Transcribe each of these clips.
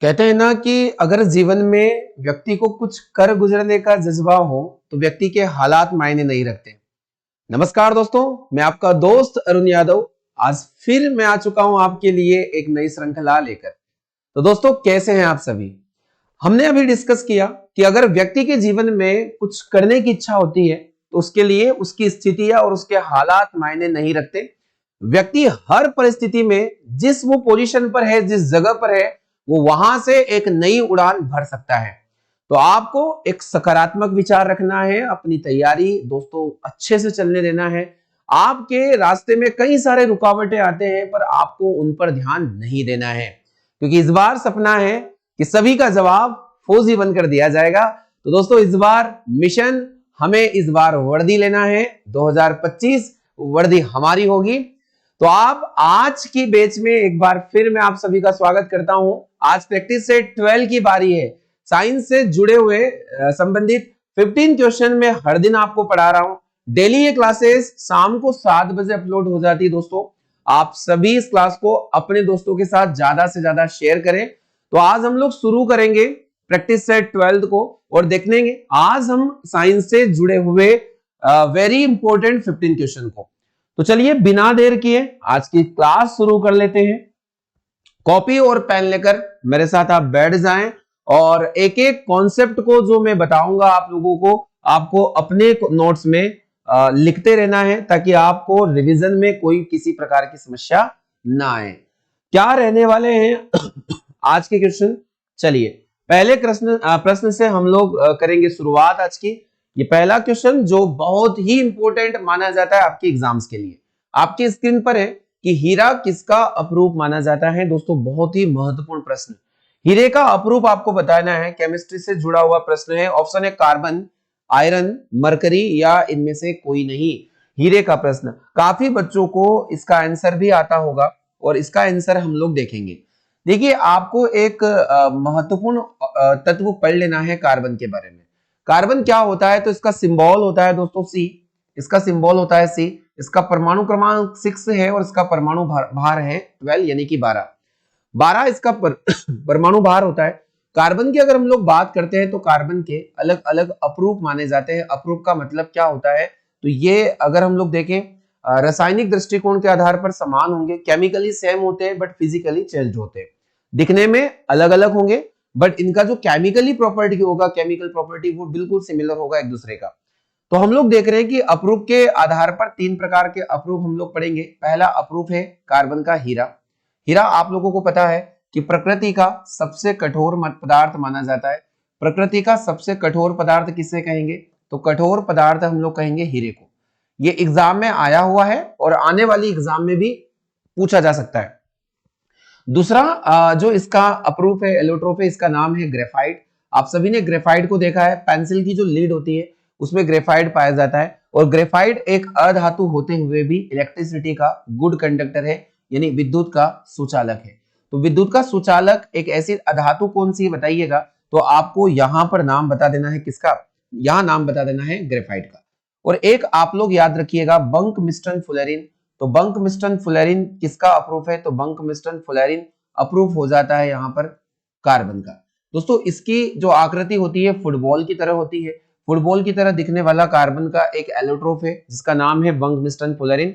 कहते हैं ना कि अगर जीवन में व्यक्ति को कुछ कर गुजरने का जज्बा हो तो व्यक्ति के हालात मायने नहीं रखते। नमस्कार दोस्तों, मैं आपका दोस्त अरुण यादव आज फिर मैं आ चुका हूं आपके लिए एक नई श्रृंखला लेकर। तो दोस्तों, कैसे हैं आप सभी? हमने अभी डिस्कस किया कि अगर व्यक्ति के जीवन में कुछ करने की इच्छा होती है तो उसके लिए उसकी स्थितियां और उसके हालात मायने नहीं रखते। व्यक्ति हर परिस्थिति में जिस वो पोजीशन पर है, जिस जगह पर है, वो वहां से एक नई उड़ान भर सकता है। तो आपको एक सकारात्मक विचार रखना है, अपनी तैयारी दोस्तों अच्छे से चलने देना है। आपके रास्ते में कई सारे रुकावटें आते हैं पर आपको उन पर ध्यान नहीं देना है, क्योंकि इस बार सपना है कि सभी का जवाब फौजी बनकर दिया जाएगा। तो दोस्तों, इस बार मिशन हमें इस बार वर्दी लेना है। 2025 वर्दी हमारी होगी। तो आप आज की बैच में एक बार फिर मैं आप सभी का स्वागत करता हूं। आज प्रैक्टिस सेट 12 की बारी है। साइंस से जुड़े हुए संबंधित 15 क्वेश्चन में हर दिन आपको पढ़ा रहा हूं। डेली ये क्लासेस शाम को 7 बजे अपलोड हो जाती है। दोस्तों, आप सभी इस क्लास को अपने दोस्तों के साथ ज्यादा से ज्यादा शेयर करें। तो आज हम लोग शुरू करेंगे प्रैक्टिस सेट 12 को और देखेंगे आज हम साइंस से जुड़े हुए वेरी इंपॉर्टेंट 15 क्वेश्चन को। तो चलिए बिना देर किए आज की क्लास शुरू कर लेते हैं। कॉपी और पेन लेकर मेरे साथ आप बैठ जाएं और एक एक कॉन्सेप्ट को जो मैं बताऊंगा आप लोगों को, आपको अपने नोट्स में लिखते रहना है ताकि आपको रिवीजन में कोई किसी प्रकार की समस्या ना आए। क्या रहने वाले हैं आज के क्वेश्चन? चलिए पहले प्रश्न से हम लोग करेंगे शुरुआत आज की। ये पहला क्वेश्चन जो बहुत ही इंपॉर्टेंट माना जाता है आपके एग्जाम्स के लिए, आपकी स्क्रीन पर है कि हीरा किसका अपरूप माना जाता है। दोस्तों, बहुत ही महत्वपूर्ण प्रश्न। हीरे का अपरूप आपको बताना है, केमिस्ट्री से जुड़ा हुआ प्रश्न है। ऑप्शन है कार्बन, आयरन, मरकरी या इनमें से कोई नहीं। हीरे का प्रश्न काफी बच्चों को इसका आंसर भी आता होगा और इसका आंसर हम लोग देखेंगे। देखिए, आपको एक महत्वपूर्ण तत्व पढ़ लेना है कार्बन के बारे में। कार्बन क्या होता है? तो इसका सिंबल होता है दोस्तों सी। इसका सिंबल होता है सी। इसका परमाणु क्रमांक 6 है और इसका परमाणु भार है 12 यानी कि 12 इसका परमाणु भार होता है। कार्बन की अगर हम लोग बात करते हैं तो कार्बन के अलग अलग अपरूप माने जाते हैं। अपरूप का मतलब क्या होता है? तो ये अगर हम लोग देखें रासायनिक दृष्टिकोण के आधार पर समान होंगे, केमिकली सेम होते हैं बट फिजिकली चेंज होते हैं। दिखने में अलग अलग होंगे बट इनका जो केमिकली प्रॉपर्टी होगा, केमिकल प्रॉपर्टी, वो बिल्कुल सिमिलर होगा एक दूसरे का। तो हम लोग देख रहे हैं कि अपरूप के आधार पर 3 प्रकार के अपरूप हम लोग पढ़ेंगे। पहला अपरूप है कार्बन का हीरा। हीरा आप लोगों को पता है कि प्रकृति का सबसे कठोर पदार्थ माना जाता है। प्रकृति का सबसे कठोर पदार्थ किसे कहेंगे? तो कठोर पदार्थ हम लोग कहेंगे हीरे को। ये एग्जाम में आया हुआ है और आने वाली एग्जाम में भी पूछा जा सकता है। दूसरा जो इसका अपरूप है, एलोट्रोप है, इसका नाम है ग्रेफाइट। आप सभी ने ग्रेफाइट को देखा है, पेंसिल की जो लीड होती है उसमें ग्रेफाइट पाया जाता है और ग्रेफाइट एक अधातु होते हुए भी इलेक्ट्रिसिटी का गुड कंडक्टर है, यानी विद्युत का सुचालक है। तो विद्युत का सुचालक एक ऐसी अधातु कौन सी बताइएगा, तो आपको यहां पर नाम बता देना है किसका, यहां नाम बता देना है ग्रेफाइट का। और एक आप लोग याद रखिएगा बंक मिश्रण फुलेरिन। तो बंक मिश्रण फुलेरिन किसका अप्रूफ है? तो बंक मिश्रण फुलेरिन अप्रूफ हो जाता है यहां पर कार्बन का। दोस्तों, इसकी जो आकृति होती है फुटबॉल की तरह होती है। फुटबॉल की तरह दिखने वाला कार्बन का एक एलोट्रोप है जिसका नाम है बंक मिश्रण फुलेरिन।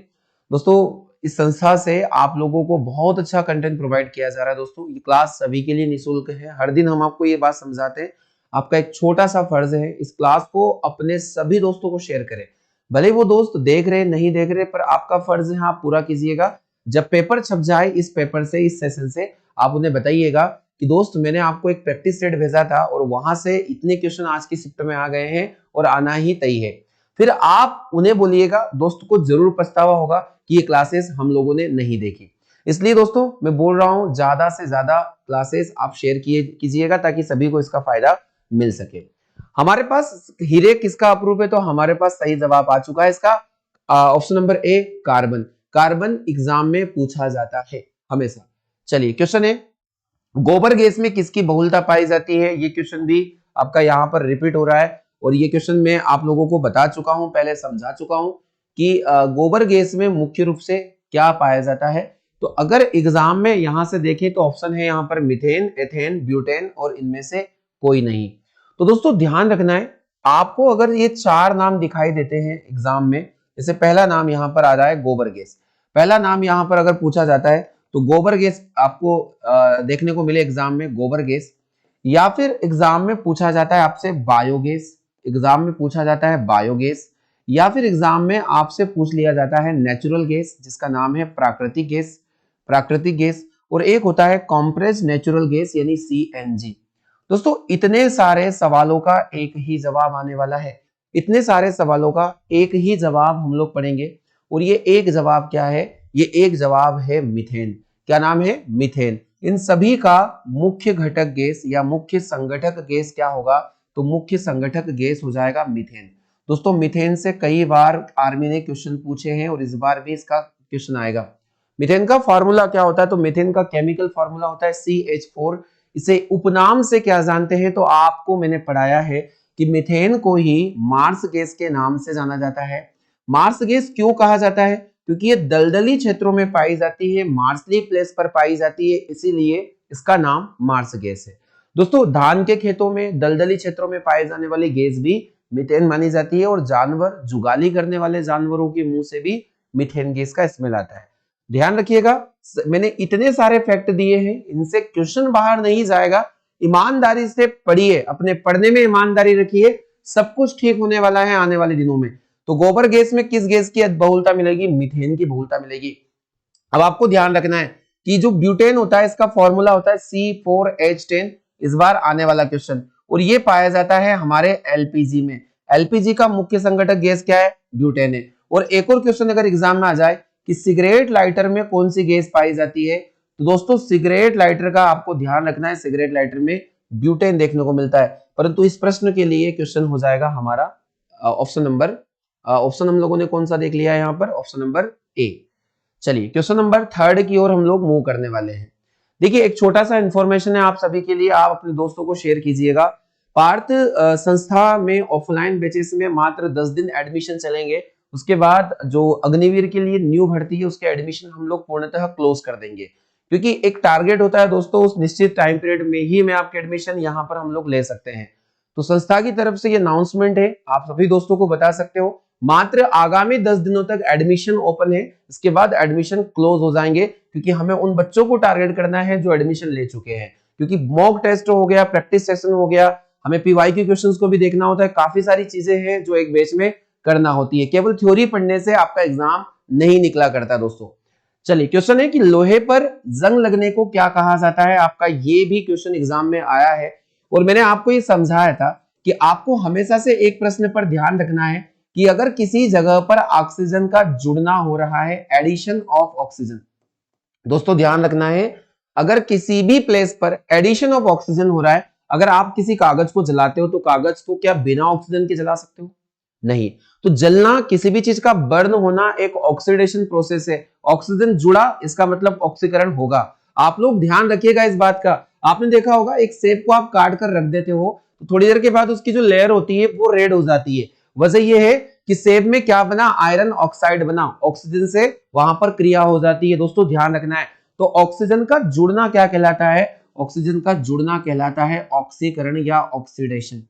दोस्तों, इस संस्था से आप लोगों को बहुत अच्छा कंटेंट प्रोवाइड किया जा रहा है। दोस्तों, ये क्लास सभी के लिए निःशुल्क है। हर दिन हम आपको ये बात समझाते हैं। आपका एक छोटा सा फर्ज है इस क्लास को अपने सभी दोस्तों को शेयर करें। भले वो दोस्त देख रहे नहीं देख रहे, पर आपका फर्ज है, आप पूरा कीजिएगा। जब पेपर छप जाए इस पेपर से, इस सेशन से, आप उन्हें बताइएगा कि दोस्त मैंने आपको एक प्रैक्टिस सेट भेजा था और वहां से इतने क्वेश्चन आज की शिफ्ट में आ गए हैं और आना ही तय है। फिर आप उन्हें बोलिएगा, दोस्त को जरूर पछतावा होगा कि ये क्लासेस हम लोगों ने नहीं देखी। इसलिए दोस्तों मैं बोल रहा हूं ज्यादा से ज्यादा क्लासेस आप शेयर कीजिएगा ताकि सभी को इसका फायदा मिल सके। हमारे पास हीरे किसका अप्रूप है? तो हमारे पास सही जवाब आ चुका है इसका, ऑप्शन नंबर ए कार्बन। कार्बन एग्जाम में पूछा जाता है हमेशा। चलिए क्वेश्चन है, गोबर गैस में किसकी बहुलता पाई जाती है? ये क्वेश्चन भी आपका यहाँ पर रिपीट हो रहा है और ये क्वेश्चन मैं आप लोगों को बता चुका हूं, पहले समझा चुका हूं कि गोबर गैस में मुख्य रूप से क्या पाया जाता है। तो अगर एग्जाम में यहां से देखें तो ऑप्शन है यहाँ पर मीथेन, एथेन, ब्यूटेन और इनमें से कोई नहीं। तो दोस्तों ध्यान रखना है, आपको अगर ये चार नाम दिखाई देते हैं एग्जाम में, जैसे पहला नाम यहाँ पर आ रहा है गोबर गैस, पहला नाम यहाँ पर अगर पूछा जाता है तो गोबर गैस आपको देखने को मिले एग्जाम में, गोबर गैस, या फिर एग्जाम में पूछा जाता है आपसे बायोगैस, एग्जाम में पूछा जाता है बायोगैस, या फिर एग्जाम में आपसे पूछ लिया जाता है नेचुरल गैस जिसका नाम है प्राकृतिक गैस, प्राकृतिक गैस, और एक होता है कॉम्प्रेस्ड नेचुरल गैस यानी सीएनजी। दोस्तों इतने सारे सवालों का एक ही जवाब आने वाला है, इतने सारे सवालों का एक ही जवाब हम लोग पढ़ेंगे, और ये एक जवाब क्या है, ये एक जवाब है मीथेन। क्या नाम है? मीथेन। इन सभी का मुख्य घटक गैस या मुख्य संगठक गैस क्या होगा? तो मुख्य संगठक गैस हो जाएगा मीथेन। दोस्तों मीथेन से कई बार आर्मी ने क्वेश्चन पूछे हैं और इस बार भी इसका क्वेश्चन आएगा। मीथेन का फॉर्मूला क्या होता है? तो मीथेन का केमिकल फॉर्मूला होता है CH4। इसे उपनाम से क्या जानते हैं? तो आपको मैंने पढ़ाया है कि मीथेन को ही मार्स गैस के नाम से जाना जाता है। मार्स गैस क्यों कहा जाता है? क्योंकि ये दलदली क्षेत्रों में पाई जाती है, मार्सली प्लेस पर पाई जाती है, इसीलिए इसका नाम मार्स गैस है। दोस्तों धान के खेतों में दलदली क्षेत्रों में पाए जाने वाली गैस भी मीथेन मानी जाती है, और जानवर जुगाली करने वाले जानवरों के मुंह से भी मीथेन गैस का स्मेल आता है। ध्यान रखिएगा, मैंने इतने सारे फैक्ट दिए हैं, इनसे क्वेश्चन बाहर नहीं जाएगा। ईमानदारी से पढ़िए, अपने पढ़ने में ईमानदारी रखिए, सब कुछ ठीक होने वाला है आने वाले दिनों में। तो गोबर गैस में किस गैस की बहुलता मिलेगी? मीथेन की बहुलता मिलेगी। अब आपको ध्यान रखना है कि जो ब्यूटेन होता है इसका फॉर्मूला होता है C4H10, इस बार आने वाला क्वेश्चन, और ये पाया जाता है हमारे एलपीजी में। एलपीजी का मुख्य संगठक गैस क्या है? ब्यूटेन है। और एक और क्वेश्चन अगर एग्जाम में आ जाए कि सिगरेट लाइटर में कौन सी गैस पाई जाती है, तो दोस्तों सिगरेट लाइटर का आपको ध्यान रखना है, सिगरेट लाइटर में ब्यूटेन देखने को मिलता है। परंतु इस प्रश्न के लिए क्वेश्चन हो जाएगा हमारा ऑप्शन नंबर, ऑप्शन हम लोगों ने कौन सा देख लिया है यहाँ पर? ऑप्शन नंबर ए। चलिए क्वेश्चन नंबर थर्ड की ओर हम लोग मूव करने वाले हैं। देखिए एक छोटा सा इंफॉर्मेशन है आप सभी के लिए, आप अपने दोस्तों को शेयर कीजिएगा। पार्थ संस्था में ऑफलाइन बैचेस में मात्र 10 दिन एडमिशन चलेंगे, उसके बाद जो अग्निवीर के लिए न्यू भर्ती है उसके एडमिशन हम लोग पूर्णतः क्लोज कर देंगे, क्योंकि एक टारगेट होता है दोस्तों, उस निश्चित टाइम पीरियड में ही मैं आपके एडमिशन यहाँ पर हम लोग ले सकते हैं। तो संस्था की तरफ से ये अनाउंसमेंट है, आप सभी दोस्तों को बता सकते हो। मात्र आगामी 10 दिनों तक एडमिशन ओपन है, इसके बाद एडमिशन क्लोज हो जाएंगे, क्योंकि हमें उन बच्चों को टारगेट करना है जो एडमिशन ले चुके हैं, क्योंकि मॉक टेस्ट हो गया, प्रैक्टिस सेशन हो गया, हमें पीवाईक्यू क्वेश्चंस को भी देखना होता है, काफी सारी चीजें हैं जो एक बैच में करना होती है। केवल थ्योरी पढ़ने से आपका एग्जाम नहीं निकला करता दोस्तों। चलिए क्वेश्चन है कि लोहे पर जंग लगने को क्या कहा जाता है? आपका ये भी क्वेश्चन एग्जाम में आया है, और मैंने आपको ये समझाया था कि आपको हमेशा से एक प्रश्न पर ध्यान रखना है कि अगर किसी जगह पर ऑक्सीजन का जुड़ना हो रहा है, एडिशन ऑफ ऑक्सीजन, दोस्तों ध्यान रखना है, अगर किसी भी प्लेस पर एडिशन ऑफ ऑक्सीजन हो रहा है, अगर आप किसी कागज को जलाते हो तो कागज को क्या बिना ऑक्सीजन के जला सकते हो? नहीं। तो जलना, किसी भी चीज का बर्न होना एक ऑक्सीडेशन प्रोसेस है, ऑक्सीजन जुड़ा इसका मतलब ऑक्सीकरण होगा। आप लोग ध्यान रखिएगा इस बात का। आपने देखा होगा एक सेब को आप काट कर रख देते हो तो थोड़ी देर के बाद उसकी जो लेयर होती है वो रेड हो जाती है। वजह यह है कि सेब में क्या बना? आयरन ऑक्साइड बना, ऑक्सीजन से वहां पर क्रिया हो जाती है। दोस्तों ध्यान रखना है। तो ऑक्सीजन का जुड़ना क्या कहलाता है? ऑक्सीजन का जुड़ना कहलाता है ऑक्सीकरण या ऑक्सीडेशन।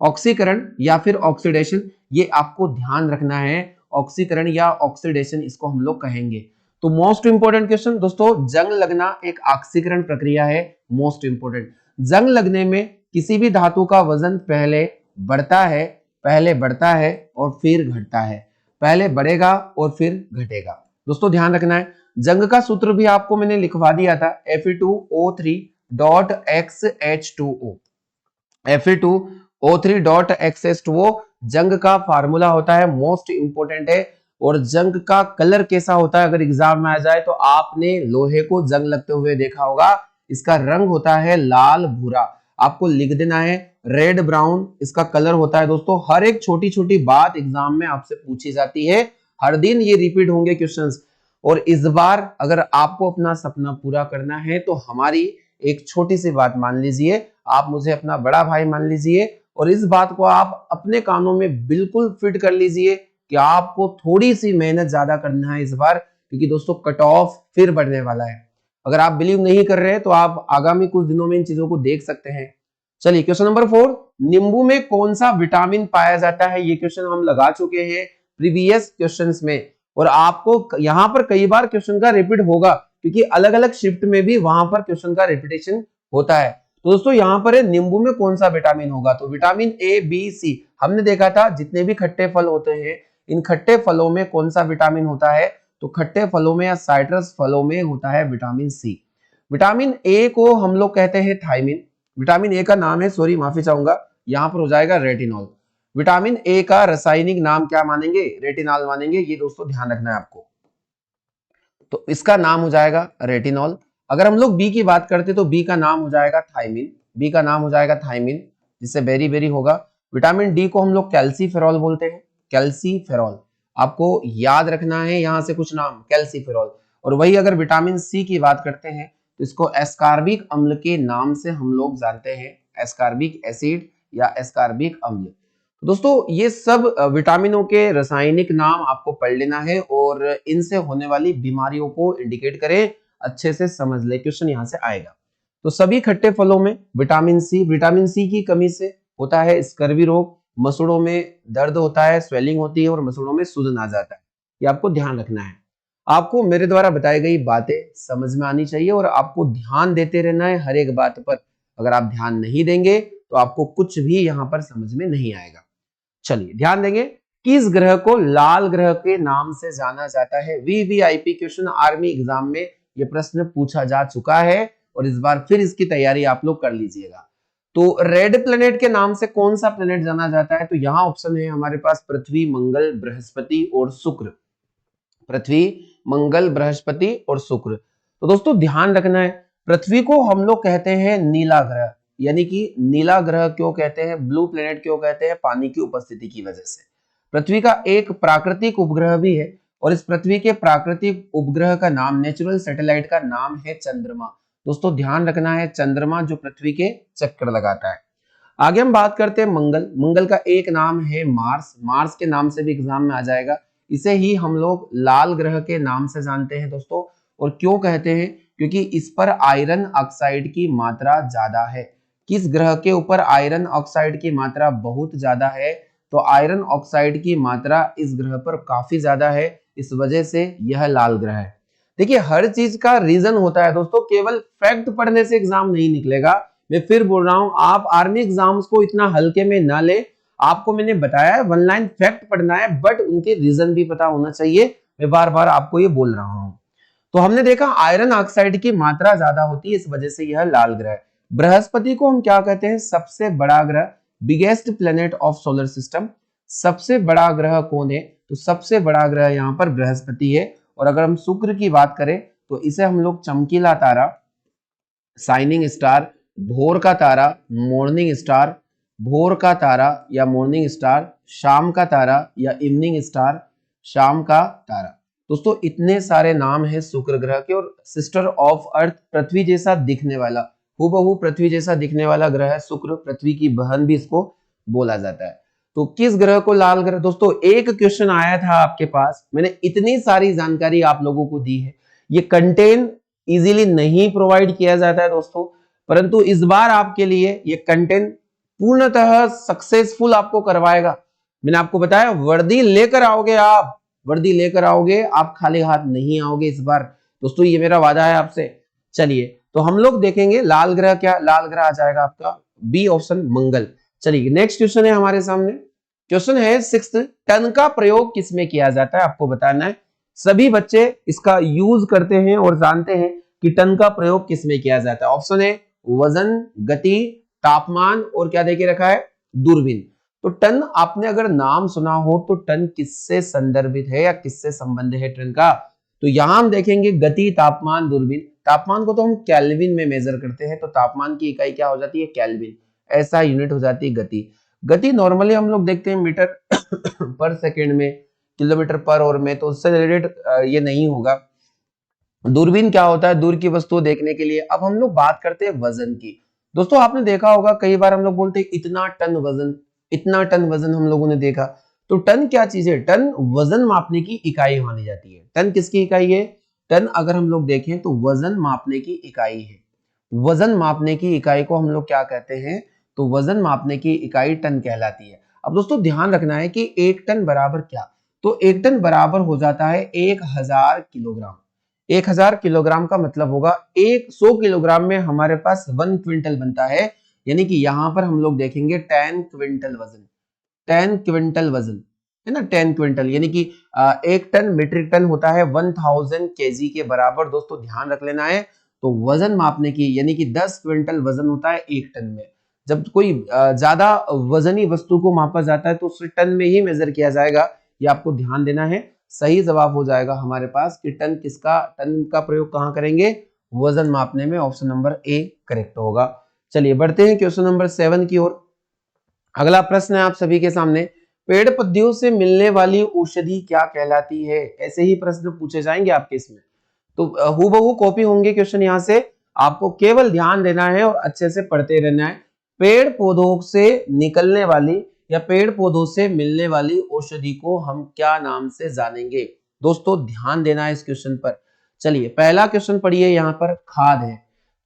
ऑक्सीकरण या फिर ऑक्सीडेशन, ये आपको ध्यान रखना है। ऑक्सीकरण या ऑक्सीडेशन इसको हम लोग कहेंगे। तो मोस्ट इंपोर्टेंट क्वेश्चन दोस्तों, जंग लगना एक ऑक्सीकरण प्रक्रिया है। मोस्ट इंपोर्टेंट, जंग लगने में किसी भी धातु का वजन पहले बढ़ता है और फिर घटता है, पहले बढ़ेगा और फिर घटेगा। दोस्तों ध्यान रखना है। जंग का सूत्र भी आपको मैंने लिखवा दिया था, Fe2O3.XH2O। Fe2O3.XH2O जंग का फार्मूला होता है, मोस्ट इंपोर्टेंट है। और जंग का कलर कैसा होता है? अगर एग्जाम में आ जाए तो आपने लोहे को जंग लगते हुए देखा होगा, इसका रंग होता है लाल भूरा। आपको लिख देना है रेड ब्राउन इसका कलर होता है। दोस्तों हर एक छोटी छोटी बात एग्जाम में आपसे पूछी जाती है, हर दिन ये रिपीट होंगे क्वेश्चंस। और इस बार अगर आपको अपना सपना पूरा करना है तो हमारी एक छोटी सी बात मान लीजिए, आप मुझे अपना बड़ा भाई मान लीजिए, और इस बात को आप अपने कानों में बिल्कुल फिट कर लीजिए कि आपको थोड़ी सी मेहनत ज्यादा करना है इस बार, क्योंकि दोस्तों कट ऑफ फिर बढ़ने वाला है। अगर आप बिलीव नहीं कर रहे हैं तो आप आगामी कुछ दिनों में इन चीजों को देख सकते हैं। चलिए क्वेश्चन नंबर 4, नींबू में कौन सा विटामिन पाया जाता है? ये क्वेश्चन हम लगा चुके हैं प्रीवियस क्वेश्चंस में, और आपको यहाँ पर कई बार क्वेश्चन का रिपीट होगा क्योंकि अलग अलग शिफ्ट में भी वहां पर क्वेश्चन का रिपीटेशन होता है। तो दोस्तों यहाँ पर है नींबू में कौन सा विटामिन होगा, तो विटामिन ए बी सी हमने देखा था। जितने भी खट्टे फल होते हैं इन खट्टे फलों में कौन सा विटामिन होता है, तो खट्टे फलों में या साइट्रस फलों में होता है विटामिन सी। विटामिन ए को हम लोग कहते हैं थायमिन। विटामिन ए का नाम है, सॉरी माफी चाहूंगा, यहां पर हो जाएगा रेटिनॉल। विटामिन ए का रासायनिक नाम क्या मानेंगे? रेटिनॉल मानेंगे। ये दोस्तों ध्यान रखना है आपको, तो इसका नाम हो जाएगा रेटिनॉल। अगर हम लोग बी की बात करते तो बी का नाम हो जाएगा थायमिन। बी का नाम हो जाएगा थायमिन, जिससे बेरी बेरी होगा। विटामिन डी को हम लोग कैल्सीफेरॉल बोलते हैं, कैल्सीफेरॉल। आपको याद रखना है यहां से कुछ नाम, कैल्सीफेरॉल। और वही अगर विटामिन सी की बात करते हैं तो इसको एस्कार्बिक अम्ल के नाम से हम लोग जानते हैं, एस्कार्बिक एसिड या एस्कार्बिक अम्ल। दोस्तों ये सब विटामिनों के रासायनिक नाम आपको पढ़ लेना है और इनसे होने वाली बीमारियों को इंडिकेट करें, अच्छे से समझ ले, क्वेश्चन यहां से आएगा। तो सभी खट्टे फलों में विटामिन सी की कमी से होता है स्कर्वी रोग, मसूड़ों में दर्द होता है, स्वेलिंग होती है और मसूड़ों में सूजन आ जाता है। ये आपको ध्यान रखना है। आपको मेरे द्वारा बताई गई बातें समझ में आनी चाहिए और आपको ध्यान देते रहना है हर एक बात पर। अगर आप ध्यान नहीं देंगे तो आपको कुछ भी यहाँ पर समझ में नहीं आएगा। चलिए ध्यान देंगे, किस ग्रह को लाल ग्रह के नाम से जाना जाता है? वीवीआईपी क्वेश्चन आर्मी एग्जाम में यह प्रश्न पूछा जा चुका है और इस बार फिर इसकी तैयारी आप लोग कर लीजिएगा। तो रेड प्लेनेट के नाम से कौन सा प्लेनेट जाना जाता है? तो यहां ऑप्शन है हमारे पास पृथ्वी, मंगल, बृहस्पति और शुक्र। पृथ्वी, मंगल, बृहस्पति और शुक्र। तो दोस्तों ध्यान रखना है, पृथ्वी को हम लोग कहते हैं नीला ग्रह, यानी कि नीला ग्रह क्यों कहते हैं, ब्लू प्लेनेट क्यों कहते हैं? पानी की उपस्थिति की वजह से। पृथ्वी का एक प्राकृतिक उपग्रह भी है और इस पृथ्वी के प्राकृतिक उपग्रह का नाम, नेचुरल सैटेलाइट का नाम है चंद्रमा। दोस्तों ध्यान रखना है, चंद्रमा जो पृथ्वी के चक्कर लगाता है। आगे हम बात करते हैं मंगल। मंगल का एक नाम है मार्स, मार्स के नाम से भी एग्जाम में आ जाएगा। इसे ही हम लोग लाल ग्रह के नाम से जानते हैं दोस्तों। और क्यों कहते हैं? क्योंकि इस पर आयरन ऑक्साइड की मात्रा ज्यादा है। किस ग्रह के ऊपर आयरन ऑक्साइड की मात्रा बहुत ज्यादा है? तो आयरन ऑक्साइड की मात्रा इस ग्रह पर काफी ज्यादा है, इस वजह से यह लाल ग्रह है। देखिए हर चीज का रीजन होता है दोस्तों, केवल फैक्ट पढ़ने से एग्जाम नहीं निकलेगा। मैं फिर बोल रहा हूं, आप आर्मी एग्जाम्स को इतना हल्के में ना ले। आपको मैंने बताया है वन लाइन फैक्ट पढ़ना है, बट उनके रीजन भी पता होना चाहिए। मैं बार बार आपको ये बोल रहा हूं। तो हमने देखा आयरन ऑक्साइड की मात्रा ज्यादा होती है, इस वजह से यह लाल ग्रह है। बृहस्पति को हम क्या कहते हैं? सबसे बड़ा ग्रह, biggest planet of solar system. सबसे बड़ा ग्रह कौन है? तो सबसे बड़ा ग्रह यहाँ पर बृहस्पति है। और अगर हम शुक्र की बात करें तो इसे हम लोग चमकीला तारा, शाइनिंग स्टार, भोर का तारा, मॉर्निंग स्टार, भोर का तारा या मॉर्निंग स्टार, शाम का तारा या इवनिंग स्टार, शाम का तारा। दोस्तों इतने सारे नाम हैं शुक्र ग्रह के। और सिस्टर ऑफ अर्थ, पृथ्वी जैसा दिखने वाला, हूबहू पृथ्वी जैसा दिखने वाला ग्रह है शुक्र। पृथ्वी की बहन भी इसको बोला जाता है। तो किस ग्रह को लाल ग्रह? दोस्तों एक क्वेश्चन आया था आपके पास, मैंने इतनी सारी जानकारी आप लोगों को दी है। ये कंटेंट इजीली नहीं प्रोवाइड किया जाता है दोस्तों, परंतु इस बार आपके लिए ये कंटेंट पूर्णतः सक्सेसफुल आपको करवाएगा। मैंने आपको बताया वर्दी लेकर आओगे, आप वर्दी लेकर आओगे, आप खाली हाथ नहीं आओगे इस बार दोस्तों, ये मेरा वादा है आपसे। चलिए तो हम लोग देखेंगे लाल ग्रह क्या, लाल ग्रह आ जाएगा आपका बी ऑप्शन मंगल। चलिए नेक्स्ट क्वेश्चन है हमारे सामने। क्वेश्चन है 6, टन का प्रयोग किसमें किया जाता है? आपको बताना है। सभी बच्चे इसका यूज करते हैं और जानते हैं कि टन का प्रयोग किसमें किया जाता है। ऑप्शन है वजन, गति, तापमान और क्या देके रखा है? दूरबीन। तो टन आपने अगर नाम सुना हो तो टन किससे संदर्भित है या किससे संबंध है टन का? तो यहां हम देखेंगे गति, तापमान, दूरबीन। तापमान को तो हम केल्विन में मेजर करते हैं, तो तापमान की इकाई क्या हो जाती है? केल्विन। ऐसा यूनिट हो जाती है गति। गति नॉर्मली हम लोग देखते हैं मीटर पर सेकेंड में, किलोमीटर पर आवर में, तो उससे रिलेटेड ये नहीं होगा। दूरबीन क्या होता है? दूर की वस्तु देखने के लिए। अब हम लोग बात करते हैं वजन की। दोस्तों आपने देखा होगा कई बार हम लोग बोलते हैं इतना टन वजन, इतना टन वजन हम लोगों ने देखा। तो टन क्या चीज है? टन वजन मापने की इकाई मानी जाती है। टन किसकी इकाई है? टन अगर हम लोग देखें तो वजन मापने की इकाई है। वजन मापने की इकाई को हम लोग क्या कहते हैं? तो वजन मापने की इकाई टन कहलाती है। अब दोस्तों ध्यान रखना है कि एक टन बराबर क्या? तो एक टन बराबर हो जाता है 1000 किलोग्राम। 1000 किलोग्राम का मतलब होगा 100 किलोग्राम में हमारे पास 1 क्विंटल बनता है। यानी कि यहां पर हम लोग देखेंगे 10 क्विंटल वजन। 10 क्विंटल वजन है ना, 10 क्विंटल यानी कि एक टन मीट्रिक टन होता है 1000 केजी के बराबर। दोस्तों ध्यान रख लेना है। तो वजन मापने की यानी कि 10 क्विंटल वजन होता है एक टन में। जब कोई ज्यादा वजनी वस्तु को मापा जाता है तो उसे टन में ही मेजर किया जाएगा। ये आपको ध्यान देना है। सही जवाब हो जाएगा हमारे पास कि टन किसका, टन का प्रयोग कहां करेंगे? वजन मापने में। ऑप्शन नंबर ए करेक्ट होगा। चलिए बढ़ते हैं क्वेश्चन नंबर 7 की ओर। अगला प्रश्न है आप सभी के सामने, पेड़ पौधों से मिलने वाली औषधि क्या कहलाती है? ऐसे ही प्रश्न पूछे जाएंगे आपके इसमें। तो हूबहू कॉपी होंगे क्वेश्चन यहाँ से। आपको केवल ध्यान देना है और अच्छे से पढ़ते रहना है। पेड़ पौधों से निकलने वाली या पेड़ पौधों से मिलने वाली औषधि को हम क्या नाम से जानेंगे? दोस्तों ध्यान देना है इस क्वेश्चन पर। चलिए पहला क्वेश्चन पढ़िए। यहाँ पर खाद है।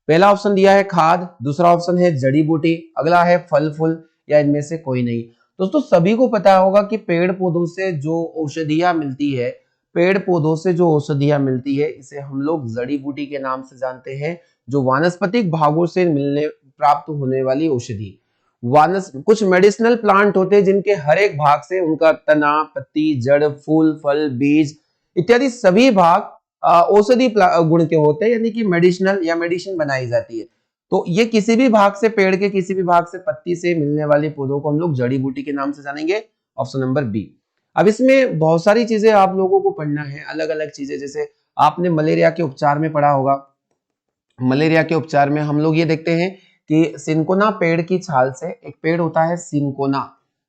पहला ऑप्शन दिया है खाद, दूसरा ऑप्शन है जड़ी बूटी, अगला है फल फूल, या इनमें से कोई नहीं। दोस्तों सभी को पता होगा कि पेड़ पौधों से जो औषधियां मिलती है, पेड़ पौधों से जो औषधियां मिलती है इसे हम लोग जड़ी बूटी के नाम से जानते हैं। जो वानस्पतिक भागों से मिलने प्राप्त होने वाली औषधि। वानस कुछ मेडिसिनल प्लांट होते हैं जिनके हर एक भाग से उनका तना, पत्ती, जड़, फूल, फल, बीज इत्यादि सभी भाग औषधि गुण के होते हैं, यानी कि मेडिसिनल या मेडिसिन बनाई जाती है। तो ये किसी भी भाग से, पेड़ के किसी भी भाग से, पत्ती से मिलने वाले पौधों को हम लोग जड़ी बूटी के नाम से जानेंगे। Option number B. अब इसमें बहुत सारी चीजें आप लोगों को पढ़ना है, अलग अलग चीजें। जैसे आपने मलेरिया के उपचार में पढ़ा होगा। मलेरिया के उपचार में हम लोग ये देखते हैं कि सिनकोना पेड़ की छाल से, एक पेड़ होता है सिनकोना,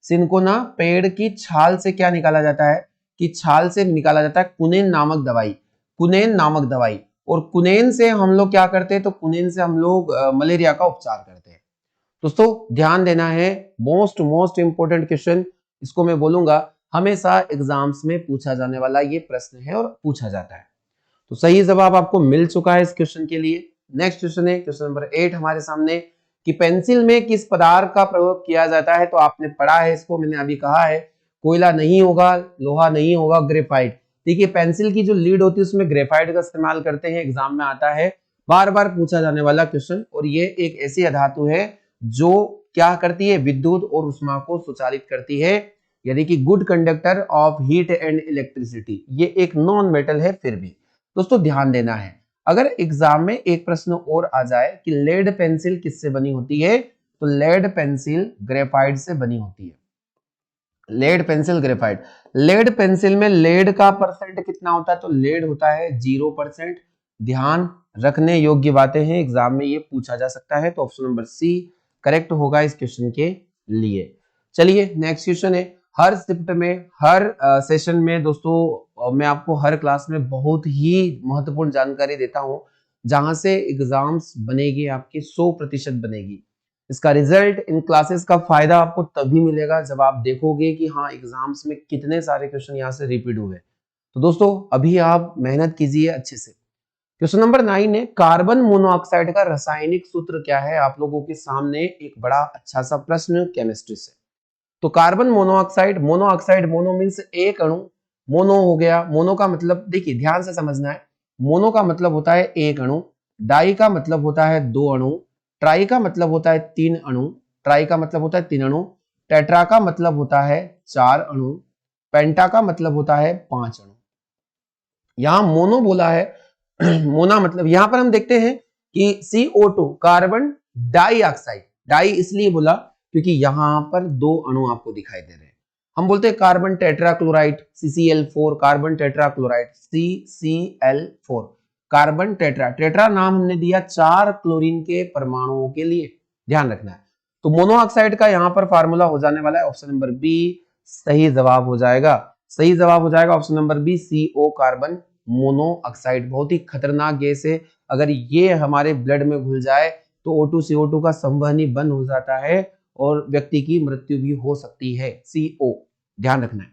सिनकोना पेड़ की छाल से क्या निकाला जाता है? कि छाल से निकाला जाता है कुनेन नामक दवाई। कुनेन नामक दवाई। और कुनेन से हम लोग क्या करते हैं? तो कुनेन से हम लोग मलेरिया का उपचार करते हैं। दोस्तों ध्यान देना है। मोस्ट मोस्ट इंपोर्टेंट क्वेश्चन इसको मैं बोलूंगा, हमेशा एग्जाम्स में पूछा जाने वाला ये प्रश्न है और पूछा जाता है। तो सही जवाब आपको मिल चुका है इस क्वेश्चन के लिए। नेक्स्ट क्वेश्चन है क्वेश्चन नंबर 8 हमारे सामने, कि पेंसिल में किस पदार्थ का प्रयोग किया जाता है? तो आपने पढ़ा है इसको, मैंने अभी कहा है। कोयला नहीं होगा, लोहा नहीं होगा, ग्रेफाइट। देखिए पेंसिल की जो लीड होती है उसमें ग्रेफाइट का इस्तेमाल करते हैं, एग्जाम में आता है, बार बार पूछा जाने वाला क्वेश्चन। और ये एक ऐसी धातु है जो क्या करती है? विद्युत और ऊष्मा को संचालित करती है, यानी कि good conductor of heat and electricity. ये एक नॉन मेटल है फिर भी। दोस्तों ध्यान देना है। अगर एग्जाम में एक प्रश्न और आ जाए कि लेड पेंसिल किससे बनी होती है? तो लेड पेंसिल ग्रेफाइट से बनी होती है। Lead pencil graphite. Lead pencil में लेड का परसेंट कितना होता है? तो लेड होता है 0%। ध्यान रखने योग्य बातें हैं, एग्जाम में ये पूछा जा सकता है। तो ऑप्शन नंबर सी करेक्ट होगा इस क्वेश्चन के लिए। चलिए नेक्स्ट क्वेश्चन है। हर शिफ्ट में, हर सेशन में दोस्तों मैं आपको हर क्लास में बहुत ही महत्वपूर्ण जानकारी देता हूं, जहां से एग्जाम्स बनेगी आपकी 100% बनेगी। इसका रिजल्ट, इन क्लासेस का फायदा आपको तभी मिलेगा जब आप देखोगे कि हाँ एग्जाम्स में कितने सारे क्वेश्चन यहाँ से रिपीट हुए। तो दोस्तों अभी आप मेहनत कीजिए अच्छे से। क्वेश्चन नंबर 9 है, कार्बन मोनोऑक्साइड का रासायनिक सूत्र क्या है? आप लोगों के सामने एक बड़ा अच्छा सा प्रश्न केमिस्ट्री से। तो carbon monoxide, monoxide, mono means एक अणु, मोनो हो गया। मोनो का मतलब देखिए ध्यान से समझना है। मोनो का मतलब होता है एक अणु, डाई का मतलब होता है दो अणु, ट्राई का मतलब होता है तीन अणु, ट्राई का मतलब होता है तीन अणु, टेट्रा का मतलब होता है चार अणु, पेंटा का मतलब होता है पांच अणु। यहां मोनो बोला है मोना मतलब यहां पर हम देखते हैं कि CO2 कार्बन डाइऑक्साइड, डाई इसलिए बोला क्योंकि यहां पर दो अणु आपको दिखाई दे रहे हैं। हम बोलते हैं carbon tetrachloride CCl4, carbon tetrachloride CCl4, carbon tetra, tetra नाम हमने दिया चार क्लोरीन के परमाणुओं के लिए, ध्यान रखना है। तो मोनोऑक्साइड का यहां पर फार्मूला हो जाने वाला है ऑप्शन नंबर बी, सही जवाब हो जाएगा। सही जवाब हो जाएगा option number B, CO carbon monoxide. बहुत ही खतरनाक गैस है, अगर ये हमारे ब्लड में घुल जाए तो O2 CO2 का संवहनी बंद हो जाता है और व्यक्ति की मृत्यु भी हो सकती है। CO ध्यान रखना है।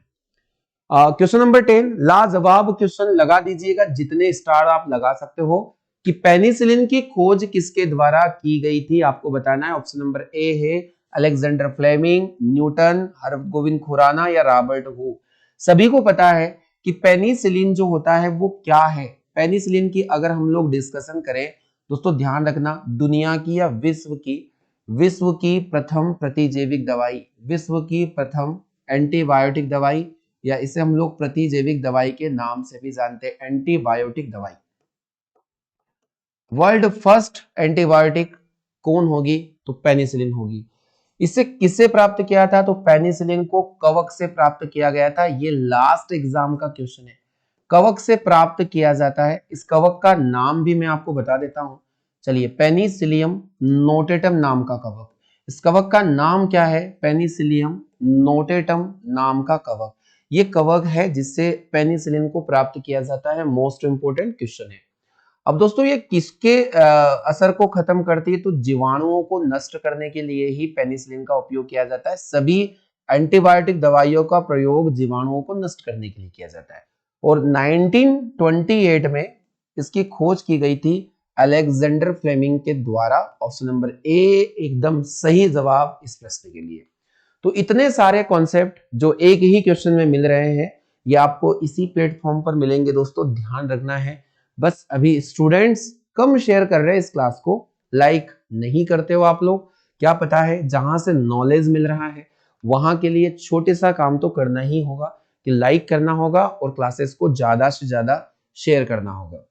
क्वेश्चन नंबर 10, लाजवाब क्वेश्चन लगा दीजिएगा, जितने स्टार आप लगा सकते हो, कि पेनिसिलिन की खोज किसके द्वारा की गई थी, आपको बताना है। ऑप्शन नंबर ए है Alexander Fleming, Newton, Hargobind Khorana या रॉबर्ट हूक। सभी को पता है कि पेनिसिलिन जो होता है वो क्या है। पेनिसिलिन की अगर हम लोग डिस्कशन करें दोस्तों, ध्यान रखना, दुनिया की या विश्व की प्रथम प्रतिजैविक दवाई, विश्व की प्रथम एंटीबायोटिक दवाई, या इसे हम लोग प्रतिजैविक दवाई के नाम से भी जानते हैं, एंटीबायोटिक दवाई। वर्ल्ड फर्स्ट एंटीबायोटिक कौन होगी, तो पेनिसिलिन होगी। इसे किससे प्राप्त किया था, तो पेनिसिलिन को कवक से प्राप्त किया गया था। ये लास्ट एग्जाम का क्वेश्चन है, कवक से प्राप्त किया जाता है। इस कवक का नाम भी मैं आपको बता देता हूं। चलिए, पेनिसिलियम नोटेटम नाम का कवक, इस कवक का नाम क्या है, पेनिसिलियम नोटेटम नाम का कवक। ये कवक है जिससे पेनिसिलिन को प्राप्त किया जाता है। मोस्ट इंपोर्टेंट क्वेश्चन है। अब दोस्तों, ये किसके असर को खत्म करती है, तो जीवाणुओं को नष्ट करने के लिए ही पेनिसिलिन का उपयोग किया जाता है। सभी एंटीबायोटिक दवाइयों का प्रयोग जीवाणुओं को नष्ट करने के लिए किया जाता है। और 1928 में इसकी खोज की गई थी अलेक्जेंडर फ्लेमिंग के द्वारा। ऑप्शन नंबर ए एकदम सही जवाब इस प्रश्न के लिए। तो इतने सारे कॉन्सेप्ट जो एक ही क्वेश्चन में मिल रहे हैं, ये आपको इसी प्लेटफॉर्म पर मिलेंगे दोस्तों, ध्यान रखना है। बस अभी स्टूडेंट्स कम शेयर कर रहे हैं इस क्लास को, लाइक नहीं करते हो आप लोग। क्या पता है, जहां से नॉलेज मिल रहा है वहां के लिए छोटे सा काम तो करना ही होगा, कि लाइक करना होगा और क्लासेस को ज्यादा से ज्यादा शेयर करना होगा।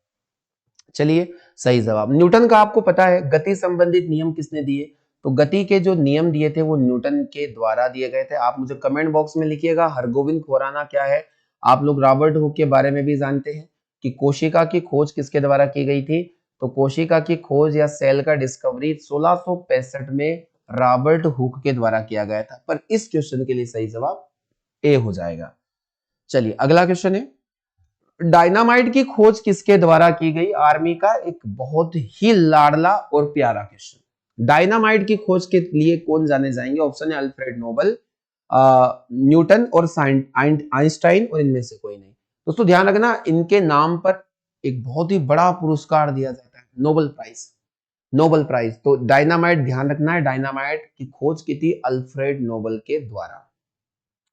चलिए, सही जवाब न्यूटन का आपको पता है। गति संबंधित नियम किसने दिए, तो गति के जो नियम दिए थे वो न्यूटन के द्वारा दिए गए थे। आप मुझे कमेंट बॉक्स में लिखिएगा हरगोविंद खुराना क्या है। आप लोग रॉबर्ट हुक के बारे में भी जानते हैं कि कोशिका की खोज किसके द्वारा की गई थी, तो कोशिका की खोज या सेल का डिस्कवरी 1665 में रॉबर्ट हुक के द्वारा किया गया था। पर इस क्वेश्चन के लिए सही जवाब ए हो जाएगा। चलिए, अगला क्वेश्चन है, डायनामाइट की खोज किसके द्वारा की गई, आर्मी का एक बहुत ही लाडला और प्यारा क्वेश्चन। डायनामाइट की खोज के लिए कौन जाने जाएंगे, ऑप्शन है अल्फ्रेड नोबल, न्यूटन और आइंस्टाइन, और इनमें से कोई नहीं। दोस्तों ध्यान रखना, इनके नाम पर एक बहुत ही बड़ा पुरस्कार दिया जाता है, नोबेल प्राइज। नोबेल प्राइज, तो डायनामाइट ध्यान रखना है, डायनामाइट की खोज की थी अल्फ्रेड नोबल के द्वारा,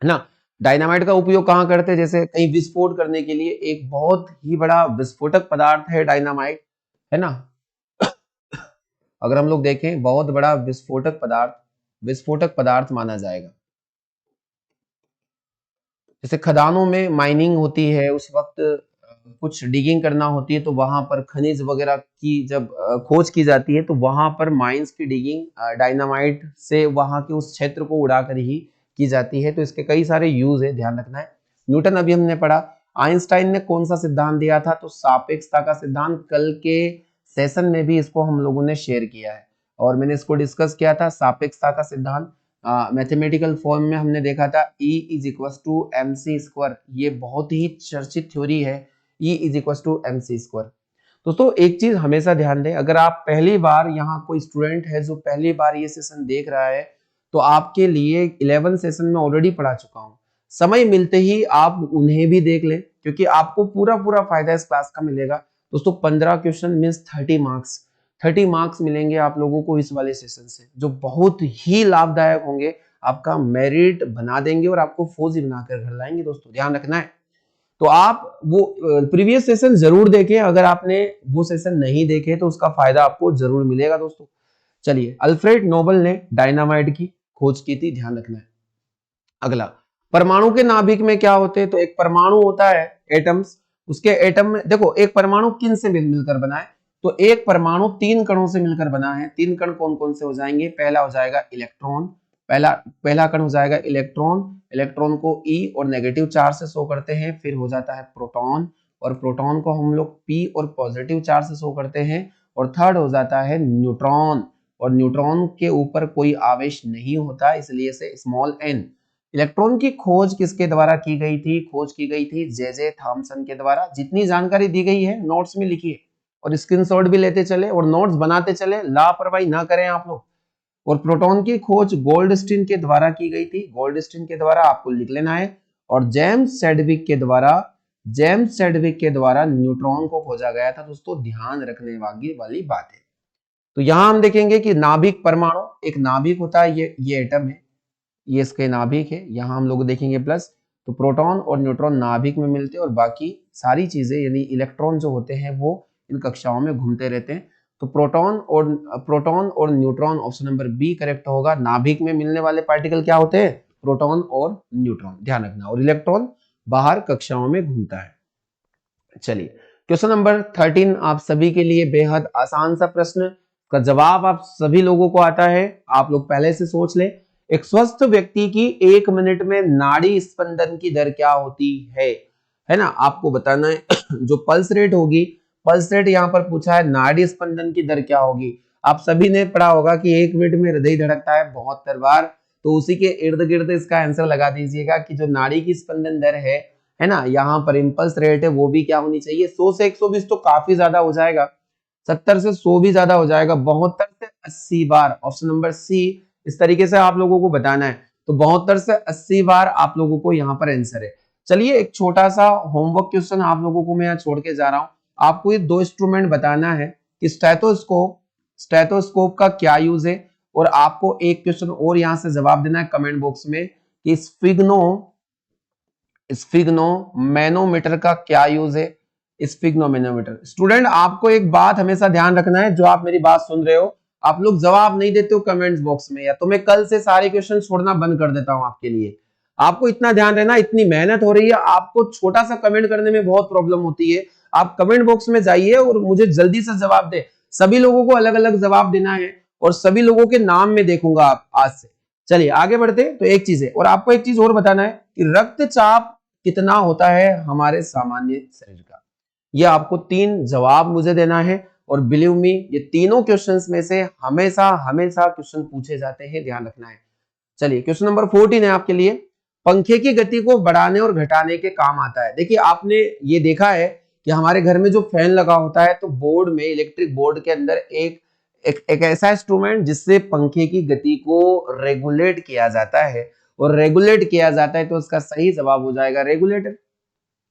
है ना। डायनामाइट का उपयोग कहां करते हैं, जैसे कहीं विस्फोट करने के लिए। एक बहुत ही बड़ा विस्फोटक पदार्थ है डायनामाइट, है ना। अगर हम लोग देखें, बहुत बड़ा विस्फोटक पदार्थ माना जाएगा। जैसे खदानों में माइनिंग होती है, उस वक्त कुछ डिगिंग करना होती है, तो वहां पर खनिज वगैरह की जब खोज की जाती है, तो वहां पर माइंस की डिगिंग डायनामाइट से वहां के उस क्षेत्र को उड़ाकर ही की जाती है। तो इसके कई सारे यूज है, ध्यान रखना है। न्यूटन अभी हमने पढ़ा। आइंस्टाइन ने कौन सा सिद्धांत दिया था, तो सापेक्षता का सिद्धांत। कल के सेशन में भी इसको हम लोगों ने शेयर किया है और मैंने इसको डिस्कस किया था, सापेक्षता का सिद्धांत। मैथमेटिकल फॉर्म में हमने देखा था E is equal to M C square. ये बहुत ही चर्चित थ्योरी है, E is equal to M C square. दोस्तों एक चीज हमेशा ध्यान दें, अगर आप पहली बार, यहाँ कोई स्टूडेंट है जो पहली बार ये सेशन देख रहा है, तो आपके लिए 11 सेशन में ऑलरेडी पढ़ा चुका हूँ। समय मिलते ही आप उन्हें भी देख लें, क्योंकि आपको पूरा पूरा फायदा इस क्लास का मिलेगा। दोस्तों 15 क्वेश्चन मीन्स 30 मार्क्स मिलेंगे आप लोगों को इस वाले सेशन से, जो बहुत ही लाभदायक होंगे, आपका मेरिट बना देंगे और आपको फौजी बनाकर घर लाएंगे। दोस्तों ध्यान रखना है, तो आप वो प्रीवियस सेशन जरूर देखें। अगर आपने वो सेशन नहीं देखे तो उसका फायदा आपको जरूर मिलेगा दोस्तों। चलिए, अल्फ्रेड नोबल ने डायनामाइट की खोज की थी, ध्यान रखना है। अगला, परमाणु के नाभिक में क्या होते हैं, तो एक परमाणु होता है एटम्स। उसके एटम में देखो, एक परमाणु किन से मिलकर बना है, तो एक परमाणु 3 कणों से मिलकर बना है। 3 कण कौन कौन से हो जाएंगे, पहला हो जाएगा इलेक्ट्रॉन, पहला कण हो जाएगा इलेक्ट्रॉन। इलेक्ट्रॉन को E और नेगेटिव चार्ज से शो करते हैं। फिर हो जाता है प्रोटॉन, और प्रोटॉन को हम लोग P और पॉजिटिव चार्ज से शो करते हैं। और थर्ड हो जाता है न्यूट्रॉन, और न्यूट्रॉन के ऊपर कोई आवेश नहीं होता, इसलिए से स्मॉल n। इलेक्ट्रॉन की खोज किसके द्वारा की गई थी, खोज की गई थी जे थॉमसन के द्वारा। जितनी जानकारी दी गई है नोट्स में लिखिए और स्क्रीनशॉट भी लेते चले और नोट्स बनाते चले, लापरवाही ना करें आप लोग। और प्रोटॉन की खोज गोल्डस्टीन के द्वारा की गई थी, गोल्डस्टीन के द्वारा आपको लिख लेना है। और जेम्स चैडविक के द्वारा न्यूट्रॉन को खोजा गया था। दोस्तों ध्यान रखने वाली बात है। तो यहां हम देखेंगे कि नाभिक परमाणु, एक नाभिक होता है, ये एटम है, ये इसके नाभिक है, यहां हम लोग देखेंगे प्लस। तो प्रोटॉन और न्यूट्रॉन नाभिक में मिलते हैं और बाकी सारी चीजें यानी इलेक्ट्रॉन जो होते हैं वो इन कक्षाओं में घूमते रहते हैं। तो प्रोटॉन और neutron, option number B correct होगा। नाभिक में मिलने वाले पार्टिकल क्या होते हैं? प्रोटॉन और न्यूट्रॉन, ध्यान रखना। और इलेक्ट्रॉन बाहर कक्षाओं में घूमता है। चलिए क्वेश्चन नंबर 13 आप सभी के लिए बेहद आसान सा प्रश्न का जवाब आप सभी लोगों को आता है, आप लोग पहले से सोच ले। एक स्वस्थ व्यक्ति की 1 मिनट में नाड़ी स्पंदन की दर क्या होती है ना, आपको बताना है। जो पल्स रेट होगी, पल्स रेट यहाँ पर पूछा है, नाड़ी स्पंदन की दर क्या होगी। आप सभी ने पढ़ा होगा कि 1 मिनट में हृदय धड़कता है 72 बार, तो उसी के इर्द गिर्द इसका आंसर लगा दीजिएगा कि जो नाड़ी की स्पंदन दर है ना, यहाँ पर इंपल्स रेट है वो भी क्या होनी चाहिए, 100 से 120 तो काफी ज्यादा हो जाएगा, 70 से 100 भी ज्यादा हो जाएगा, 72 से 80 बार, ऑप्शन नंबर सी। इस तरीके से आप लोगों को बताना है। तो 72 से 80 बार आप लोगों को यहाँ पर आंसर है। चलिए एक छोटा सा होमवर्क क्वेश्चन आप लोगों को मैं यहाँ छोड़ के जा रहा हूँ। आपको ये 2 इंस्ट्रूमेंट बताना है कि स्टेथोस्कोप का क्या यूज है, और आपको एक क्वेश्चन और यहाँ से जवाब देना है कमेंट बॉक्स में कि स्फिग्नो मैनोमीटर का क्या यूज है। स्फिग्नो मैनोमीटर, स्टूडेंट आपको एक बात हमेशा ध्यान रखना है, जो आप मेरी बात सुन रहे हो, आप लोग जवाब नहीं देते हो कमेंट्स बॉक्स में, या तो मैं कल से सारे क्वेश्चन छोड़ना बंद कर देता हूं आपके लिए। आपको इतना ध्यान रहना, इतनी मेहनत हो रही है, आपको छोटा सा कमेंट करने में बहुत प्रॉब्लम होती है। आप कमेंट बॉक्स में जाइए और मुझे जल्दी से जवाब दे। सभी लोगों को अलग अलग जवाब देना है और सभी लोगों के नाम में देखूंगा आप आज से। चलिए आगे बढ़ते। तो एक चीज है, और आपको एक चीज और बताना है कि रक्तचाप कितना होता है हमारे सामान्य शरीर का। ये आपको 3 जवाब मुझे देना है, और बिलीव मी ये तीनों क्वेश्चंस में से हमेशा हमेशा क्वेश्चन पूछे जाते हैं, ध्यान रखना है। चलिए क्वेश्चन नंबर 14 है आपके लिए। पंखे की गति को बढ़ाने और घटाने के काम आता है। देखिए आपने ये देखा है कि हमारे घर में जो फैन लगा होता है, तो बोर्ड में, इलेक्ट्रिक बोर्ड के अंदर एक ऐसा इंस्ट्रूमेंट जिससे पंखे की गति को रेगुलेट किया जाता है, और रेगुलेट किया जाता है तो उसका सही जवाब हो जाएगा रेगुलेटर।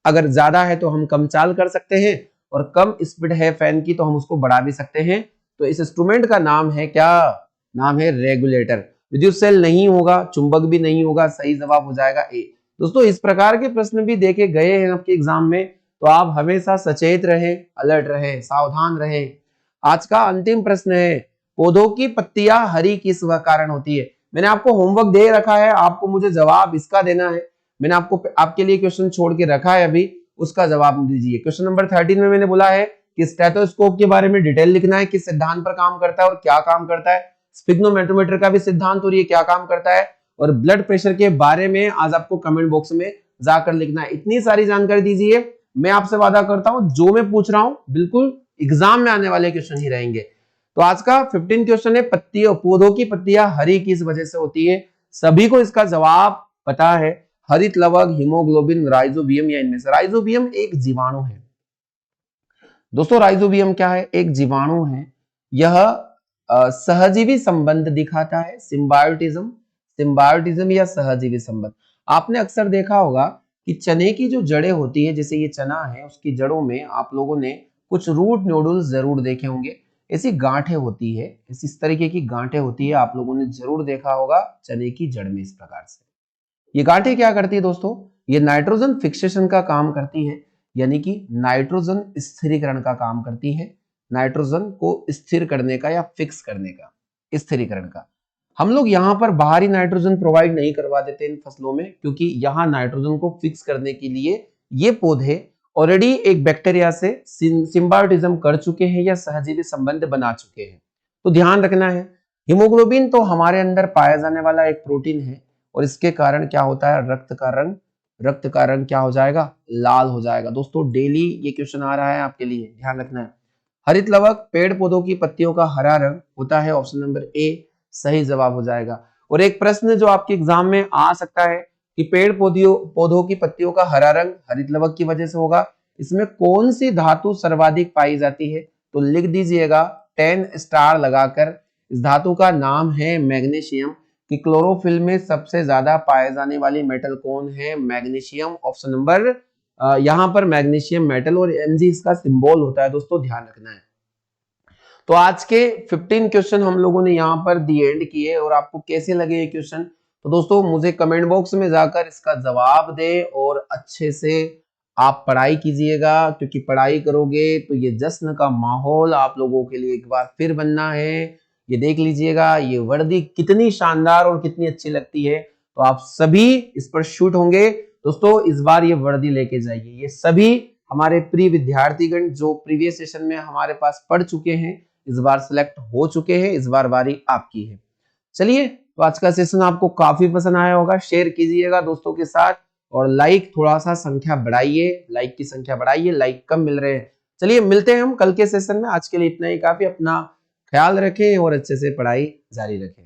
अगर ज्यादा है तो हम कम चाल कर सकते हैं, और कम स्पीड है फैन की तो हम उसको बढ़ा भी सकते हैं। तो इस इंस्ट्रूमेंट का नाम है क्या? नाम है रेगुलेटर। विद्युत सेल नहीं होगा, चुंबक भी नहीं होगा, सही जवाब हो जाएगा ए। दोस्तों इस प्रकार के प्रश्न भी देखे गए हैं आपके एग्जाम में, तो आप हमेशा सचेत रहें, अलर्ट रहें, सावधान रहें। आज का अंतिम प्रश्न है, पौधों की पत्तियां हरी किस कारण होती है। मैंने आपको होमवर्क दे रखा है, आपको मुझे जवाब इसका देना है। मैंने आपको आपके लिए क्वेश्चन छोड़ के रखा है अभी, उसका जवाब दीजिए। क्वेश्चन नंबर 13 में मैंने बोला है कि स्टेथोस्कोप के बारे में डिटेल लिखना है, किस सिद्धांत पर काम करता है और क्या काम करता है। स्फिग्नोमेट्रोमीटर का भी सिद्धांत और ये क्या काम करता है, और ब्लड प्रेशर के बारे में आज आपको कमेंट बॉक्स में जाकर लिखना है। इतनी सारी जानकारी दीजिए। मैं आपसे वादा करता हूं जो मैं पूछ रहा हूं बिल्कुल एग्जाम में आने वाले क्वेश्चन ही रहेंगे। तो आज का 15 क्वेश्चन है, पत्तियों, पौधों की पत्तियां हरी किस वजह से होती है। सभी को इसका जवाब पता है, हरित लवक, हीमोग्लोबिन, राइजोबियम, या इनमें से। राइजोबियम एक जीवाणु है दोस्तों। राइजोबियम क्या है? एक जीवाणु है। यह सहजीवी संबंध दिखाता है, सिम्बायोटिज्म या सहजीवी संबंध। आपने अक्सर देखा होगा कि चने की जो जड़ें होती है, जैसे ये चना है, उसकी जड़ों में आप लोगों ने कुछ रूट नोडुल्स जरूर देखे होंगे। ऐसी गांठें होती है, इस तरीके की गांठें होती है, आप लोगों ने जरूर देखा होगा चने की जड़ में। इस प्रकार से ये गांठें क्या करती है दोस्तों? ये नाइट्रोजन फिक्सेशन का काम करती है, यानी कि नाइट्रोजन स्थिरीकरण का काम करती है। नाइट्रोजन को स्थिर करने का या फिक्स करने का, स्थिरीकरण का। हम लोग यहाँ पर बाहरी नाइट्रोजन प्रोवाइड नहीं करवा देते इन फसलों में, क्योंकि यहाँ नाइट्रोजन को फिक्स करने के लिए ये पौधे ऑलरेडी एक बैक्टीरिया से सिम्बायोटिज्म कर चुके हैं या सहजीवी संबंध बना चुके हैं। तो ध्यान रखना है। हीमोग्लोबिन तो हमारे अंदर पाया जाने वाला एक प्रोटीन है, और इसके कारण क्या होता है, रक्त का रंग क्या हो जाएगा, लाल हो जाएगा। दोस्तों डेली ये क्वेश्चन आ रहा है आपके लिए, ध्यान रखना है। हरित लवक, पेड़ पौधों की पत्तियों का हरा रंग होता है, ऑप्शन नंबर ए सही जवाब हो जाएगा। और एक प्रश्न जो आपके एग्जाम में आ सकता है कि पेड़ पौधों की पत्तियों का हरा रंग हरित लवक की वजह से होगा, इसमें कौन सी धातु सर्वाधिक पाई जाती है? तो लिख दीजिएगा 10 स्टार लगाकर इस धातु का नाम है मैग्नीशियम। कि क्लोरोफिल में सबसे ज्यादा पाए जाने वाली मेटल कौन है? मैग्नीशियम। ऑप्शन नंबर यहां पर मैग्नीशियम मेटल, और Mg इसका सिंबल होता है दोस्तों, ध्यान रखना है। तो आज के 15 क्वेश्चन हम लोगों ने यहाँ पर दी एंड किए, और आपको कैसे लगे ये क्वेश्चन तो दोस्तों मुझे कमेंट बॉक्स में जाकर इसका जवाब दे, और अच्छे से आप पढ़ाई कीजिएगा, क्योंकि पढ़ाई करोगे तो ये जश्न का माहौल आप लोगों के लिए एक बार फिर बनना है। ये देख लीजिएगा ये वर्दी कितनी शानदार और कितनी अच्छी लगती है, तो आप सभी इस पर शूट होंगे दोस्तों। इस बार ये वर्दी लेके जाइए। ये सभी हमारे प्रिय विद्यार्थीगण जो प्रीवियस सेशन में हमारे पास पढ़ चुके हैं, इस बार सिलेक्ट हो चुके हैं, इस बार बारी आपकी है। चलिए, तो आज का सेशन आपको काफी पसंद आया होगा, शेयर कीजिएगा दोस्तों के साथ, और लाइक थोड़ा सा संख्या बढ़ाइए, लाइक की संख्या बढ़ाइए, लाइक कम मिल रहे हैं। चलिए मिलते हैं हम कल के सेशन में, आज के लिए इतना ही काफी। अपना ख्याल रखें और अच्छे से पढ़ाई जारी रखें।